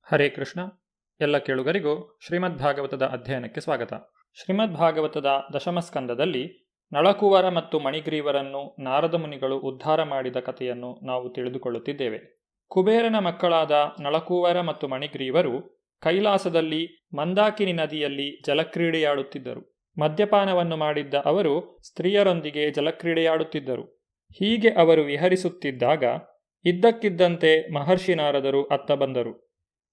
ಹರೇ ಕೃಷ್ಣ. ಎಲ್ಲ ಕೇಳುಗರಿಗೂ ಶ್ರೀಮದ್ ಭಾಗವತದ ಅಧ್ಯಯನಕ್ಕೆ ಸ್ವಾಗತ. ಶ್ರೀಮದ್ ಭಾಗವತದ ದಶಮಸ್ಕಂದದಲ್ಲಿ ನಳಕುವರ ಮತ್ತು ಮಣಿಗ್ರೀವರನ್ನು ನಾರದ ಮುನಿಗಳು ಉದ್ಧಾರ ಮಾಡಿದ ಕಥೆಯನ್ನು ನಾವು ತಿಳಿದುಕೊಳ್ಳುತ್ತಿದ್ದೇವೆ. ಕುಬೇರನ ಮಕ್ಕಳಾದ ನಳಕುವರ ಮತ್ತು ಮಣಿಗ್ರೀವರು ಕೈಲಾಸದಲ್ಲಿ ಮಂದಾಕಿನಿ ನದಿಯಲ್ಲಿ ಜಲಕ್ರೀಡೆಯಾಡುತ್ತಿದ್ದರು. ಮದ್ಯಪಾನವನ್ನು ಮಾಡಿದ್ದ ಅವರು ಸ್ತ್ರೀಯರೊಂದಿಗೆ ಜಲಕ್ರೀಡೆಯಾಡುತ್ತಿದ್ದರು. ಹೀಗೆ ಅವರು ವಿಹರಿಸುತ್ತಿದ್ದಾಗ ಇದ್ದಕ್ಕಿದ್ದಂತೆ ಮಹರ್ಷಿ ನಾರದರು ಅತ್ತ ಬಂದರು.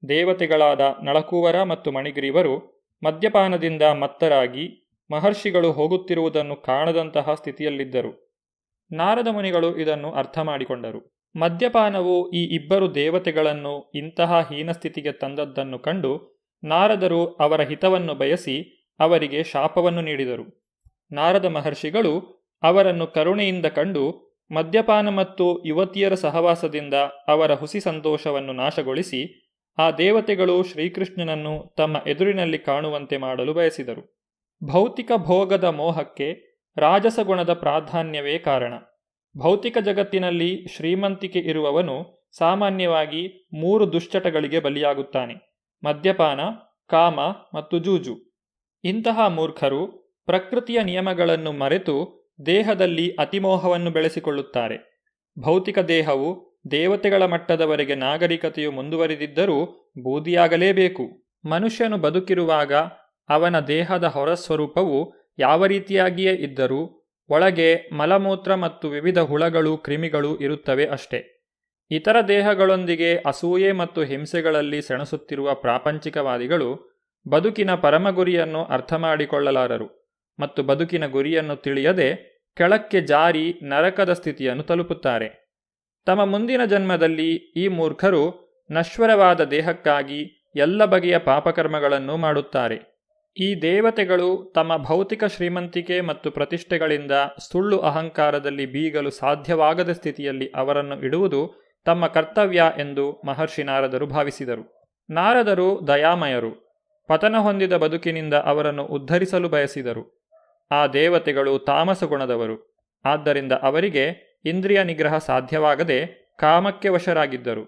ದೇವತೆಗಳಾದ ನಳಕುವರ ಮತ್ತು ಮಣಿಗ್ರೀವರು ಮದ್ಯಪಾನದಿಂದ ಮತ್ತರಾಗಿ ಮಹರ್ಷಿಗಳು ಹೋಗುತ್ತಿರುವುದನ್ನು ಕಾಣದಂತಹ ಸ್ಥಿತಿಯಲ್ಲಿದ್ದರು. ನಾರದ ಮುನಿಗಳು ಇದನ್ನು ಅರ್ಥ ಮಾಡಿಕೊಂಡರು. ಮದ್ಯಪಾನವು ಈ ಇಬ್ಬರು ದೇವತೆಗಳನ್ನು ಇಂತಹ ಹೀನಸ್ಥಿತಿಗೆ ತಂದದ್ದನ್ನು ಕಂಡು ನಾರದರು ಅವರ ಹಿತವನ್ನು ಬಯಸಿ ಅವರಿಗೆ ಶಾಪವನ್ನು ನೀಡಿದರು. ನಾರದ ಮಹರ್ಷಿಗಳು ಅವರನ್ನು ಕರುಣೆಯಿಂದ ಕಂಡು ಮದ್ಯಪಾನ ಮತ್ತು ಯುವತಿಯರ ಸಹವಾಸದಿಂದ ಅವರ ಹುಸಿ ಸಂತೋಷವನ್ನು ನಾಶಗೊಳಿಸಿ ಆ ದೇವತೆಗಳು ಶ್ರೀಕೃಷ್ಣನನ್ನು ತಮ್ಮ ಎದುರಿನಲ್ಲಿ ಕಾಣುವಂತೆ ಮಾಡಲು ಬಯಸಿದರು. ಭೌತಿಕ ಭೋಗದ ಮೋಹಕ್ಕೆ ರಾಜಸಗುಣದ ಪ್ರಾಧಾನ್ಯವೇ ಕಾರಣ. ಭೌತಿಕ ಜಗತ್ತಿನಲ್ಲಿ ಶ್ರೀಮಂತಿಕೆ ಇರುವವನು ಸಾಮಾನ್ಯವಾಗಿ 3 ದುಶ್ಚಟಗಳಿಗೆ ಬಲಿಯಾಗುತ್ತಾನೆ: ಮದ್ಯಪಾನ, ಕಾಮ ಮತ್ತು ಜೂಜು. ಇಂತಹ ಮೂರ್ಖರು ಪ್ರಕೃತಿಯ ನಿಯಮಗಳನ್ನು ಮರೆತು ದೇಹದಲ್ಲಿ ಅತಿಮೋಹವನ್ನು ಬೆಳೆಸಿಕೊಳ್ಳುತ್ತಾರೆ. ಭೌತಿಕ ದೇಹವು ದೇವತೆಗಳ ಮಟ್ಟದವರೆಗೆ ನಾಗರಿಕತೆಯು ಮುಂದುವರಿದಿದ್ದರೂ ಬೂದಿಯಾಗಲೇಬೇಕು. ಮನುಷ್ಯನು ಬದುಕಿರುವಾಗ ಅವನ ದೇಹದ ಹೊರಸ್ವರೂಪವು ಯಾವ ರೀತಿಯಾಗಿಯೇ ಇದ್ದರೂ ಒಳಗೆ ಮಲಮೂತ್ರ ಮತ್ತು ವಿವಿಧ ಹುಳಗಳು, ಕ್ರಿಮಿಗಳು ಇರುತ್ತವೆ ಅಷ್ಟೆ. ಇತರ ದೇಹಗಳೊಂದಿಗೆ ಅಸೂಯೆ ಮತ್ತು ಹಿಂಸೆಗಳಲ್ಲಿ ಸೆಣಸುತ್ತಿರುವ ಪ್ರಾಪಂಚಿಕವಾದಿಗಳು ಬದುಕಿನ ಪರಮಗುರಿಯನ್ನು ಅರ್ಥ ಮಾಡಿಕೊಳ್ಳಲಾರರು ಮತ್ತು ಬದುಕಿನ ಗುರಿಯನ್ನು ತಿಳಿಯದೆ ಕೆಳಕ್ಕೆ ಜಾರಿ ನರಕದ ಸ್ಥಿತಿಯನ್ನು ತಲುಪುತ್ತಾರೆ. ತಮ್ಮ ಮುಂದಿನ ಜನ್ಮದಲ್ಲಿ ಈ ಮೂರ್ಖರು ನಶ್ವರವಾದ ದೇಹಕ್ಕಾಗಿ ಎಲ್ಲ ಬಗೆಯ ಪಾಪಕರ್ಮಗಳನ್ನು ಮಾಡುತ್ತಾರೆ. ಈ ದೇವತೆಗಳು ತಮ್ಮ ಭೌತಿಕ ಶ್ರೀಮಂತಿಕೆ ಮತ್ತು ಪ್ರತಿಷ್ಠೆಗಳಿಂದ ಸುಳ್ಳು ಅಹಂಕಾರದಲ್ಲಿ ಬೀಗಲು ಸಾಧ್ಯವಾಗದ ಸ್ಥಿತಿಯಲ್ಲಿ ಅವರನ್ನು ಇಡುವುದು ತಮ್ಮ ಕರ್ತವ್ಯ ಎಂದು ಮಹರ್ಷಿ ನಾರದರು ಭಾವಿಸಿದರು. ನಾರದರು ದಯಾಮಯರು. ಪತನ ಹೊಂದಿದ ಬದುಕಿನಿಂದ ಅವರನ್ನು ಉದ್ಧರಿಸಲು ಬಯಸಿದರು. ಆ ದೇವತೆಗಳು ತಾಮಸ ಗುಣದವರು. ಆದ್ದರಿಂದ ಅವರಿಗೆ ಇಂದ್ರಿಯ ನಿಗ್ರಹ ಸಾಧ್ಯವಾಗದೆ ಕಾಮಕ್ಕೆ ವಶರಾಗಿದ್ದರು.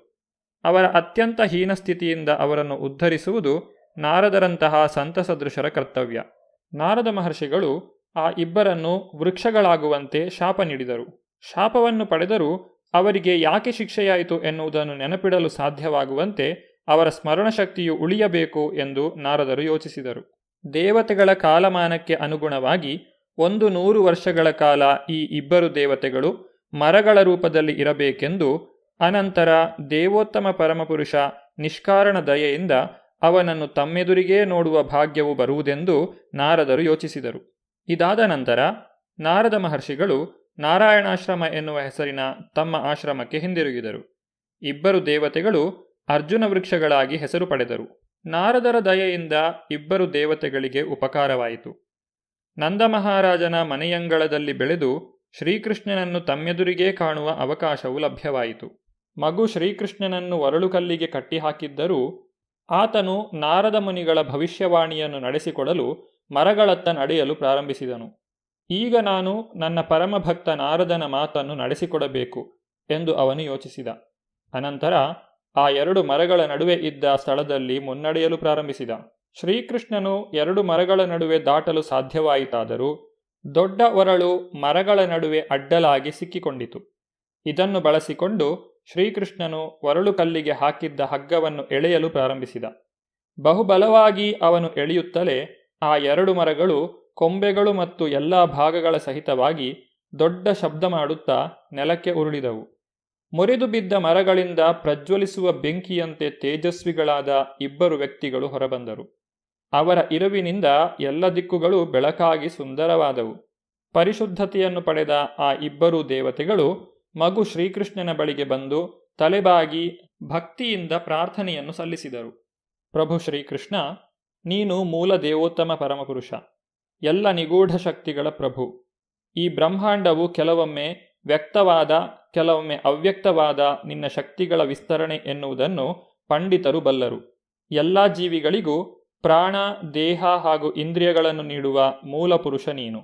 ಅವರ ಅತ್ಯಂತ ಹೀನ ಸ್ಥಿತಿಯಿಂದ ಅವರನ್ನು ಉದ್ಧರಿಸುವುದು ನಾರದರಂತಹ ಸಂತಸದೃಶರ ಕರ್ತವ್ಯ. ನಾರದ ಮಹರ್ಷಿಗಳು ಆ ಇಬ್ಬರನ್ನು ವೃಕ್ಷಗಳಾಗುವಂತೆ ಶಾಪ ನೀಡಿದರು. ಶಾಪವನ್ನು ಪಡೆದರೂ ಅವರಿಗೆ ಯಾಕೆ ಶಿಕ್ಷೆಯಾಯಿತು ಎನ್ನುವುದನ್ನು ನೆನಪಿಡಲು ಸಾಧ್ಯವಾಗುವಂತೆ ಅವರ ಸ್ಮರಣಶಕ್ತಿಯು ಉಳಿಯಬೇಕು ಎಂದು ನಾರದರು ಯೋಚಿಸಿದರು. ದೇವತೆಗಳ ಕಾಲಮಾನಕ್ಕೆ ಅನುಗುಣವಾಗಿ 100 ವರ್ಷಗಳ ಕಾಲ ಈ ಇಬ್ಬರು ದೇವತೆಗಳು ಮರಗಳ ರೂಪದಲ್ಲಿ ಇರಬೇಕೆಂದು, ಅನಂತರ ದೇವೋತ್ತಮ ಪರಮಪುರುಷ ನಿಷ್ಕಾರಣ ದಯೆಯಿಂದ ಅವನನ್ನು ತಮ್ಮೆದುರಿಗೇ ನೋಡುವ ಭಾಗ್ಯವು ಬರುವುದೆಂದು ನಾರದರು ಯೋಚಿಸಿದರು. ಇದಾದ ನಂತರ ನಾರದ ಮಹರ್ಷಿಗಳು ನಾರಾಯಣಾಶ್ರಮ ಎನ್ನುವ ಹೆಸರಿನ ತಮ್ಮ ಆಶ್ರಮಕ್ಕೆ ಹಿಂದಿರುಗಿದರು. ಇಬ್ಬರು ದೇವತೆಗಳು ಅರ್ಜುನ ವೃಕ್ಷಗಳಾಗಿ ಹೆಸರು ಪಡೆದರು. ನಾರದರ ದಯೆಯಿಂದ ಇಬ್ಬರು ದೇವತೆಗಳಿಗೆ ಉಪಕಾರವಾಯಿತು. ನಂದ ಮಹಾರಾಜನ ಮನೆಯಂಗಳದಲ್ಲಿ ಬೆಳೆದು ಶ್ರೀಕೃಷ್ಣನನ್ನು ತಮ್ಮೆದುರಿಗೇ ಕಾಣುವ ಅವಕಾಶವು ಲಭ್ಯವಾಯಿತು. ಮಗು ಶ್ರೀಕೃಷ್ಣನನ್ನು ಒರಳುಕಲ್ಲಿಗೆ ಕಟ್ಟಿಹಾಕಿದ್ದರೂ ಆತನು ನಾರದ ಮುನಿಗಳ ಭವಿಷ್ಯವಾಣಿಯನ್ನು ನಡೆಸಿಕೊಡಲು ಮರಗಳತ್ತ ನಡೆಯಲು ಪ್ರಾರಂಭಿಸಿದನು. ಈಗ ನಾನು ನನ್ನ ಪರಮಭಕ್ತ ನಾರದನ ಮಾತನ್ನು ನಡೆಸಿಕೊಡಬೇಕು ಎಂದು ಅವನು ಯೋಚಿಸಿದ. ಅನಂತರ ಆ 2 ಮರಗಳ ನಡುವೆ ಇದ್ದ ಸ್ಥಳದಲ್ಲಿ ಮುನ್ನಡೆಯಲು ಪ್ರಾರಂಭಿಸಿದ. ಶ್ರೀಕೃಷ್ಣನು 2 ಮರಗಳ ನಡುವೆ ದಾಟಲು ಸಾಧ್ಯವಾಯಿತಾದರೂ ದೊಡ್ಡ ಒರಳು ಮರಗಳ ನಡುವೆ ಅಡ್ಡಲಾಗಿ ಸಿಕ್ಕಿಕೊಂಡಿತು. ಇದನ್ನು ಬಳಸಿಕೊಂಡು ಶ್ರೀಕೃಷ್ಣನು ಒರಳು ಕಲ್ಲಿಗೆ ಹಾಕಿದ್ದ ಹಗ್ಗವನ್ನು ಎಳೆಯಲು ಪ್ರಾರಂಭಿಸಿದ. ಬಹುಬಲವಾಗಿ ಅವನು ಎಳೆಯುತ್ತಲೇ ಆ 2 ಮರಗಳು ಕೊಂಬೆಗಳು ಮತ್ತು ಎಲ್ಲ ಭಾಗಗಳ ಸಹಿತವಾಗಿ ದೊಡ್ಡ ಶಬ್ದ ಮಾಡುತ್ತಾ ನೆಲಕ್ಕೆ ಉರುಳಿದವು. ಮುರಿದು ಬಿದ್ದ ಮರಗಳಿಂದ ಪ್ರಜ್ವಲಿಸುವ ಬೆಂಕಿಯಂತೆ ತೇಜಸ್ವಿಗಳಾದ ಇಬ್ಬರು ವ್ಯಕ್ತಿಗಳು ಹೊರಬಂದರು. ಅವರ ಇರುವಿನಿಂದ ಎಲ್ಲ ದಿಕ್ಕುಗಳು ಬೆಳಕಾಗಿ ಸುಂದರವಾದವು. ಪರಿಶುದ್ಧತೆಯನ್ನು ಪಡೆದ ಆ ಇಬ್ಬರು ದೇವತೆಗಳು ಮಗು ಶ್ರೀಕೃಷ್ಣನ ಬಳಿಗೆ ಬಂದು ತಲೆಬಾಗಿ ಭಕ್ತಿಯಿಂದ ಪ್ರಾರ್ಥನೆಯನ್ನು ಸಲ್ಲಿಸಿದರು. ಪ್ರಭು ಶ್ರೀಕೃಷ್ಣ, ನೀನು ಮೂಲ ದೇವೋತ್ತಮ ಪರಮಪುರುಷ, ಎಲ್ಲ ನಿಗೂಢ ಶಕ್ತಿಗಳ ಪ್ರಭು. ಈ ಬ್ರಹ್ಮಾಂಡವು ಕೆಲವೊಮ್ಮೆ ವ್ಯಕ್ತವಾದ, ಕೆಲವೊಮ್ಮೆ ಅವ್ಯಕ್ತವಾದ ನಿನ್ನ ಶಕ್ತಿಗಳ ವಿಸ್ತರಣೆ ಎನ್ನುವುದನ್ನು ಪಂಡಿತರು ಬಲ್ಲರು. ಎಲ್ಲ ಜೀವಿಗಳಿಗೂ ಪ್ರಾಣ, ದೇಹ ಹಾಗೂ ಇಂದ್ರಿಯಗಳನ್ನು ನೀಡುವ ಮೂಲ ಪುರುಷ ನೀನು.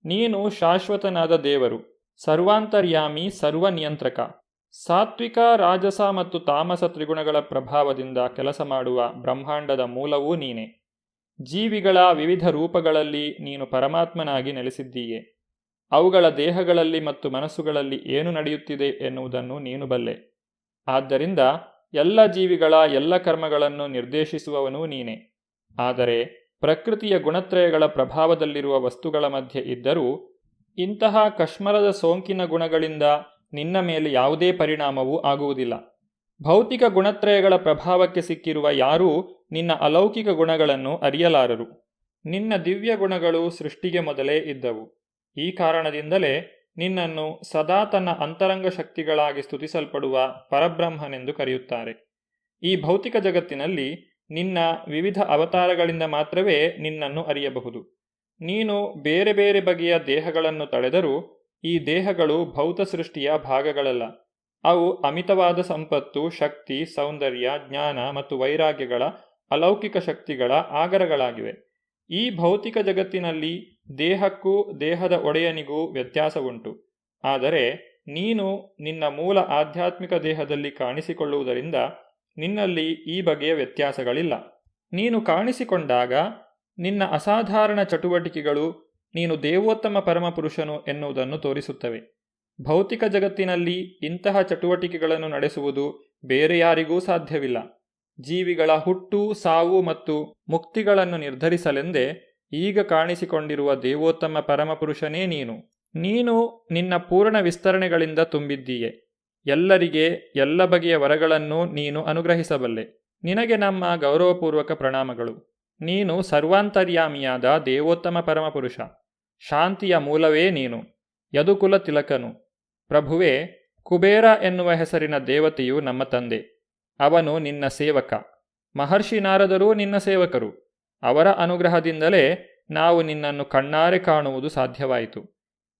ನೀನು ಶಾಶ್ವತನಾದ ದೇವರು, ಸರ್ವಾಂತರ್ಯಾಮಿ, ಸರ್ವನಿಯಂತ್ರಕ. ಸಾತ್ವಿಕ, ರಾಜಸ ಮತ್ತು ತಾಮಸ ತ್ರಿಗುಣಗಳ ಪ್ರಭಾವದಿಂದ ಕೆಲಸ ಮಾಡುವ ಬ್ರಹ್ಮಾಂಡದ ಮೂಲವೂ ನೀನೆ. ಜೀವಿಗಳ ವಿವಿಧ ರೂಪಗಳಲ್ಲಿ ನೀನು ಪರಮಾತ್ಮನಾಗಿ ನೆಲೆಸಿದ್ದೀಯೆ. ಅವುಗಳ ದೇಹಗಳಲ್ಲಿ ಮತ್ತು ಮನಸ್ಸುಗಳಲ್ಲಿ ಏನು ನಡೆಯುತ್ತಿದೆ ಎನ್ನುವುದನ್ನು ನೀನು ಬಲ್ಲೆ. ಆದ್ದರಿಂದ ಎಲ್ಲ ಜೀವಿಗಳ ಎಲ್ಲ ಕರ್ಮಗಳನ್ನು ನಿರ್ದೇಶಿಸುವವನೂ ನೀನೆ. ಆದರೆ ಪ್ರಕೃತಿಯ ಗುಣತ್ರಯಗಳ ಪ್ರಭಾವದಲ್ಲಿರುವ ವಸ್ತುಗಳ ಮಧ್ಯೆ ಇದ್ದರೂ ಇಂತಹ ಕಶ್ಮಲದ ಸೋಂಕಿನ ಗುಣಗಳಿಂದ ನಿನ್ನ ಮೇಲೆ ಯಾವುದೇ ಪರಿಣಾಮವೂ ಆಗುವುದಿಲ್ಲ. ಭೌತಿಕ ಗುಣತ್ರಯಗಳ ಪ್ರಭಾವಕ್ಕೆ ಸಿಕ್ಕಿರುವ ಯಾರೂ ನಿನ್ನ ಅಲೌಕಿಕ ಗುಣಗಳನ್ನು ಅರಿಯಲಾರರು. ನಿನ್ನ ದಿವ್ಯ ಗುಣಗಳು ಸೃಷ್ಟಿಗೆ ಮೊದಲೇ ಇದ್ದವು. ಈ ಕಾರಣದಿಂದಲೇ ನಿನ್ನನ್ನು ಸದಾ ತನ್ನ ಅಂತರಂಗ ಶಕ್ತಿಗಳಾಗಿ ಸ್ತುತಿಸಲ್ಪಡುವ ಪರಬ್ರಹ್ಮನೆಂದು ಕರೆಯುತ್ತಾರೆ. ಈ ಭೌತಿಕ ಜಗತ್ತಿನಲ್ಲಿ ನಿನ್ನ ವಿವಿಧ ಅವತಾರಗಳಿಂದ ಮಾತ್ರವೇ ನಿನ್ನನ್ನು ಅರಿಯಬಹುದು. ನೀನು ಬೇರೆ ಬೇರೆ ಬಗೆಯ ದೇಹಗಳನ್ನು ತಳೆದರೂ ಈ ದೇಹಗಳು ಭೌತ ಸೃಷ್ಟಿಯ ಭಾಗಗಳಲ್ಲ. ಅವು ಅಮಿತವಾದ ಸಂಪತ್ತು, ಶಕ್ತಿ, ಸೌಂದರ್ಯ, ಜ್ಞಾನ ಮತ್ತು ವೈರಾಗ್ಯಗಳ ಅಲೌಕಿಕ ಶಕ್ತಿಗಳ ಆಗರಗಳಾಗಿವೆ. ಈ ಭೌತಿಕ ಜಗತ್ತಿನಲ್ಲಿ ದೇಹಕ್ಕೂ ದೇಹದ ಒಡೆಯನಿಗೂ ವ್ಯತ್ಯಾಸವುಂಟು. ಆದರೆ ನೀನು ನಿನ್ನ ಮೂಲ ಆಧ್ಯಾತ್ಮಿಕ ದೇಹದಲ್ಲಿ ಕಾಣಿಸಿಕೊಳ್ಳುವುದರಿಂದ ನಿನ್ನಲ್ಲಿ ಈ ಬಗೆಯ ವ್ಯತ್ಯಾಸಗಳಿಲ್ಲ. ನೀನು ಕಾಣಿಸಿಕೊಂಡಾಗ ನಿನ್ನ ಅಸಾಧಾರಣ ಚಟುವಟಿಕೆಗಳು ನೀನು ದೇವೋತ್ತಮ ಪರಮಪುರುಷನು ಎನ್ನುವುದನ್ನು ತೋರಿಸುತ್ತವೆ. ಭೌತಿಕ ಜಗತ್ತಿನಲ್ಲಿ ಇಂತಹ ಚಟುವಟಿಕೆಗಳನ್ನು ನಡೆಸುವುದು ಬೇರೆ ಯಾರಿಗೂ ಸಾಧ್ಯವಿಲ್ಲ. ಜೀವಿಗಳ ಹುಟ್ಟು, ಸಾವು ಮತ್ತು ಮುಕ್ತಿಗಳನ್ನು ನಿರ್ಧರಿಸಲೆಂದೇ ಈಗ ಕಾಣಿಸಿಕೊಂಡಿರುವ ದೇವೋತ್ತಮ ಪರಮಪುರುಷನೇ ನೀನು. ನೀನು ನಿನ್ನ ಪೂರ್ಣ ವಿಸ್ತರಣೆಗಳಿಂದ ತುಂಬಿದ್ದೀಯೆ. ಎಲ್ಲರಿಗೆ ಎಲ್ಲ ಬಗೆಯ ವರಗಳನ್ನು ನೀನು ಅನುಗ್ರಹಿಸಬಲ್ಲೆ. ನಿನಗೆ ನಮ್ಮ ಗೌರವಪೂರ್ವಕ ಪ್ರಣಾಮಗಳು. ನೀನು ಸರ್ವಾಂತರ್ಯಾಮಿಯಾದ ದೇವೋತ್ತಮ ಪರಮಪುರುಷ. ಶಾಂತಿಯ ಮೂಲವೇ ನೀನು. ಯದುಕುಲ ತಿಲಕನು. ಪ್ರಭುವೇ, ಕುಬೇರ ಎನ್ನುವ ಹೆಸರಿನ ದೇವತೆಯು ನಮ್ಮ ತಂದೆ. ಅವನು ನಿನ್ನ ಸೇವಕ. ಮಹರ್ಷಿ ನಾರದರೂ ನಿನ್ನ ಸೇವಕರು. ಅವರ ಅನುಗ್ರಹದಿಂದಲೇ ನಾವು ನಿನ್ನನ್ನು ಕಣ್ಣಾರೆ ಕಾಣುವುದು ಸಾಧ್ಯವಾಯಿತು.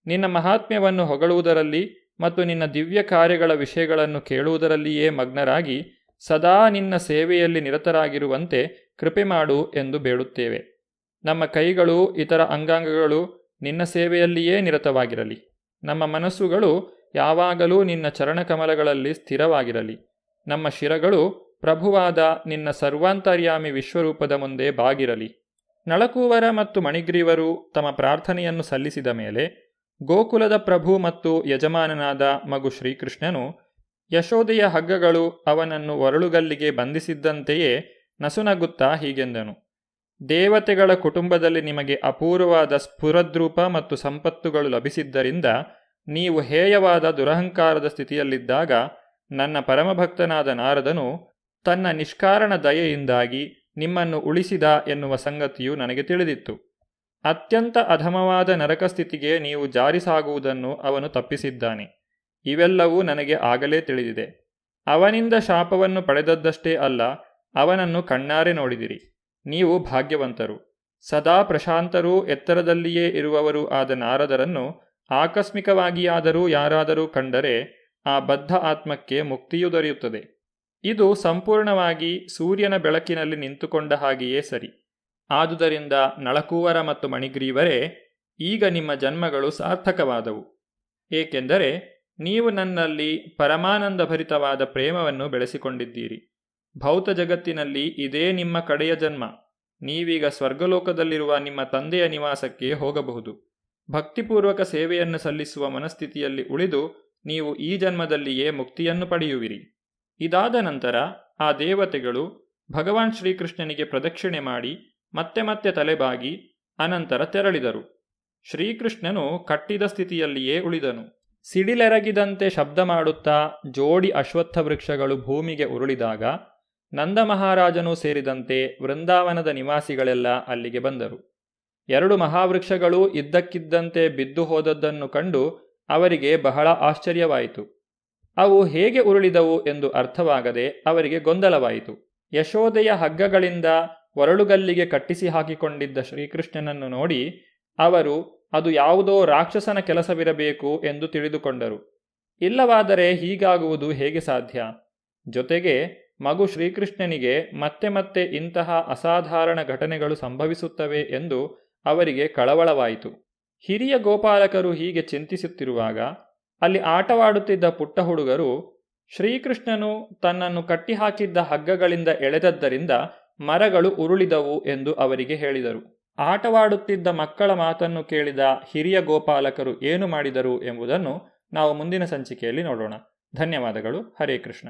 ನಿನ್ನ ಮಹಾತ್ಮ್ಯವನ್ನು ಹೊಗಳುವುದರಲ್ಲಿ ಮತ್ತು ನಿನ್ನ ದಿವ್ಯ ಕಾರ್ಯಗಳ ವಿಷಯಗಳನ್ನು ಕೇಳುವುದರಲ್ಲಿಯೇ ಮಗ್ನರಾಗಿ ಸದಾ ನಿನ್ನ ಸೇವೆಯಲ್ಲಿ ನಿರತರಾಗಿರುವಂತೆ ಕೃಪೆ ಮಾಡು ಎಂದು ಬೇಡುತ್ತೇವೆ. ನಮ್ಮ ಕೈಗಳು, ಇತರ ಅಂಗಾಂಗಗಳು ನಿನ್ನ ಸೇವೆಯಲ್ಲಿಯೇ ನಿರತವಾಗಿರಲಿ. ನಮ್ಮ ಮನಸ್ಸುಗಳು ಯಾವಾಗಲೂ ನಿನ್ನ ಚರಣಕಮಲಗಳಲ್ಲಿ ಸ್ಥಿರವಾಗಿರಲಿ. ನಮ್ಮ ಶಿರಗಳು ಪ್ರಭುವಾದ ನಿನ್ನ ಸರ್ವಾಂತರ್ಯಾಮಿ ವಿಶ್ವರೂಪದ ಮುಂದೆ ಬಾಗಿರಲಿ. ನಳಕೂವರ ಮತ್ತು ಮಣಿಗ್ರೀವರು ತಮ್ಮ ಪ್ರಾರ್ಥನೆಯನ್ನು ಸಲ್ಲಿಸಿದ ಮೇಲೆ ಗೋಕುಲದ ಪ್ರಭು ಮತ್ತು ಯಜಮಾನನಾದ ಮಗು ಶ್ರೀಕೃಷ್ಣನು ಯಶೋದೆಯ ಹಗ್ಗಗಳು ಅವನನ್ನು ಒರಳುಗಲ್ಲಿಗೆ ಬಂಧಿಸಿದ್ದಂತೆಯೇ ನಸುನಗುತ್ತಾ ಹೀಗೆಂದನು: ದೇವತೆಗಳ ಕುಟುಂಬದಲ್ಲಿ ನಿಮಗೆ ಅಪೂರ್ವವಾದ ಸ್ಫುರದ್ರೂಪ ಮತ್ತು ಸಂಪತ್ತುಗಳು ಲಭಿಸಿದ್ದರಿಂದ ನೀವು ಹೇಯವಾದ ದುರಹಂಕಾರದ ಸ್ಥಿತಿಯಲ್ಲಿದ್ದಾಗ ನನ್ನ ಪರಮಭಕ್ತನಾದ ನಾರದನು ತನ್ನ ನಿಷ್ಕಾರಣ ದಯೆಯಿಂದಾಗಿ ನಿಮ್ಮನ್ನು ಉಳಿಸಿದ ಎನ್ನುವ ಸಂಗತಿಯು ನನಗೆ ತಿಳಿದಿತ್ತು. ಅತ್ಯಂತ ಅಧಮವಾದ ನರಕ ಸ್ಥಿತಿಗೆ ನೀವು ಜಾರಿಸಾಗುವುದನ್ನು ಅವನು ತಪ್ಪಿಸಿದ್ದಾನೆ. ಇವೆಲ್ಲವೂ ನನಗೆ ಆಗಲೇ ತಿಳಿದಿದೆ. ಅವನಿಂದ ಶಾಪವನ್ನು ಪಡೆದದ್ದಷ್ಟೇ ಅಲ್ಲ, ಅವನನ್ನು ಕಣ್ಣಾರೆ ನೋಡಿದಿರಿ. ನೀವು ಭಾಗ್ಯವಂತರು. ಸದಾ ಪ್ರಶಾಂತರೂ ಎತ್ತರದಲ್ಲಿಯೇ ಇರುವವರೂ ಆದ ನಾರದರನ್ನು ಆಕಸ್ಮಿಕವಾಗಿಯಾದರೂ ಯಾರಾದರೂ ಕಂಡರೆ ಆ ಬದ್ಧ ಆತ್ಮಕ್ಕೆ ಮುಕ್ತಿಯು ದೊರೆಯುತ್ತದೆ. ಇದು ಸಂಪೂರ್ಣವಾಗಿ ಸೂರ್ಯನ ಬೆಳಕಿನಲ್ಲಿ ನಿಂತುಕೊಂಡ ಹಾಗೆಯೇ ಸರಿ. ಆದುದರಿಂದ ನಳಕೂವರ ಮತ್ತು ಮಣಿಗ್ರೀವರೇ, ಈಗ ನಿಮ್ಮ ಜನ್ಮಗಳು ಸಾರ್ಥಕವಾದವು. ಏಕೆಂದರೆ ನೀವು ನನ್ನಲ್ಲಿ ಪರಮಾನಂದಭರಿತವಾದ ಪ್ರೇಮವನ್ನು ಬೆಳೆಸಿಕೊಂಡಿದ್ದೀರಿ. ಭೌತ ಜಗತ್ತಿನಲ್ಲಿ ಇದೇ ನಿಮ್ಮ ಕಡೆಯ ಜನ್ಮ. ನೀವೀಗ ಸ್ವರ್ಗಲೋಕದಲ್ಲಿರುವ ನಿಮ್ಮ ತಂದೆಯ ನಿವಾಸಕ್ಕೆ ಹೋಗಬಹುದು. ಭಕ್ತಿಪೂರ್ವಕ ಸೇವೆಯನ್ನು ಸಲ್ಲಿಸುವ ಮನಸ್ಥಿತಿಯಲ್ಲಿ ಉಳಿದು ನೀವು ಈ ಜನ್ಮದಲ್ಲಿಯೇ ಮುಕ್ತಿಯನ್ನು ಪಡೆಯುವಿರಿ. ಇದಾದ ನಂತರ ಆ ದೇವತೆಗಳು ಭಗವಾನ್ ಶ್ರೀಕೃಷ್ಣನಿಗೆ ಪ್ರದಕ್ಷಿಣೆ ಮಾಡಿ ಮತ್ತೆ ಮತ್ತೆ ತಲೆಬಾಗಿ ಅನಂತರ ತೆರಳಿದರು. ಶ್ರೀಕೃಷ್ಣನು ಕಟ್ಟಿದ ಸ್ಥಿತಿಯಲ್ಲಿಯೇ ಉಳಿದನು. ಸಿಡಿಲೆರಗಿದಂತೆ ಶಬ್ದ ಮಾಡುತ್ತಾ ಜೋಡಿ ಅಶ್ವತ್ಥ ವೃಕ್ಷಗಳು ಭೂಮಿಗೆ ಉರುಳಿದಾಗ ನಂದ ಮಹಾರಾಜನೂ ಸೇರಿದಂತೆ ವೃಂದಾವನದ ನಿವಾಸಿಗಳೆಲ್ಲ ಅಲ್ಲಿಗೆ ಬಂದರು. 2 ಮಹಾವೃಕ್ಷಗಳು ಇದ್ದಕ್ಕಿದ್ದಂತೆ ಬಿದ್ದು ಹೋದದ್ದನ್ನು ಕಂಡು ಅವರಿಗೆ ಬಹಳ ಆಶ್ಚರ್ಯವಾಯಿತು. ಅವು ಹೇಗೆ ಉರುಳಿದವು ಎಂದು ಅರ್ಥವಾಗದೆ ಅವರಿಗೆ ಗೊಂದಲವಾಯಿತು. ಯಶೋದೆಯ ಹಗ್ಗಗಳಿಂದ ಒರಳುಗಲ್ಲಿಗೆ ಕಟ್ಟಿಸಿ ಹಾಕಿಕೊಂಡಿದ್ದ ಶ್ರೀಕೃಷ್ಣನನ್ನು ನೋಡಿ ಅವರು ಅದು ಯಾವುದೋ ರಾಕ್ಷಸನ ಕೆಲಸವಿರಬೇಕು ಎಂದು ತಿಳಿದುಕೊಂಡರು. ಇಲ್ಲವಾದರೆ ಹೀಗಾಗುವುದು ಹೇಗೆ ಸಾಧ್ಯ? ಜೊತೆಗೆ ಮಗು ಶ್ರೀಕೃಷ್ಣನಿಗೆ ಮತ್ತೆ ಮತ್ತೆ ಇಂತಹ ಅಸಾಧಾರಣ ಘಟನೆಗಳು ಸಂಭವಿಸುತ್ತವೆ ಎಂದು ಅವರಿಗೆ ಕಳವಳವಾಯಿತು. ಹಿರಿಯ ಗೋಪಾಲಕರು ಹೀಗೆ ಚಿಂತಿಸುತ್ತಿರುವಾಗ ಅಲ್ಲಿ ಆಟವಾಡುತ್ತಿದ್ದ ಪುಟ್ಟ ಹುಡುಗರು ಶ್ರೀಕೃಷ್ಣನು ತನ್ನನ್ನು ಕಟ್ಟಿಹಾಕಿದ್ದ ಹಗ್ಗಗಳಿಂದ ಎಳೆದದ್ದರಿಂದ ಮರಗಳು ಉರುಳಿದವು ಎಂದು ಅವರಿಗೆ ಹೇಳಿದರು. ಆಟವಾಡುತ್ತಿದ್ದ ಮಕ್ಕಳ ಮಾತನ್ನು ಕೇಳಿದ ಹಿರಿಯ ಗೋಪಾಲಕರು ಏನು ಮಾಡಿದರು ಎಂಬುದನ್ನು ನಾವು ಮುಂದಿನ ಸಂಚಿಕೆಯಲ್ಲಿ ನೋಡೋಣ. ಧನ್ಯವಾದಗಳು. ಹರೇ ಕೃಷ್ಣ.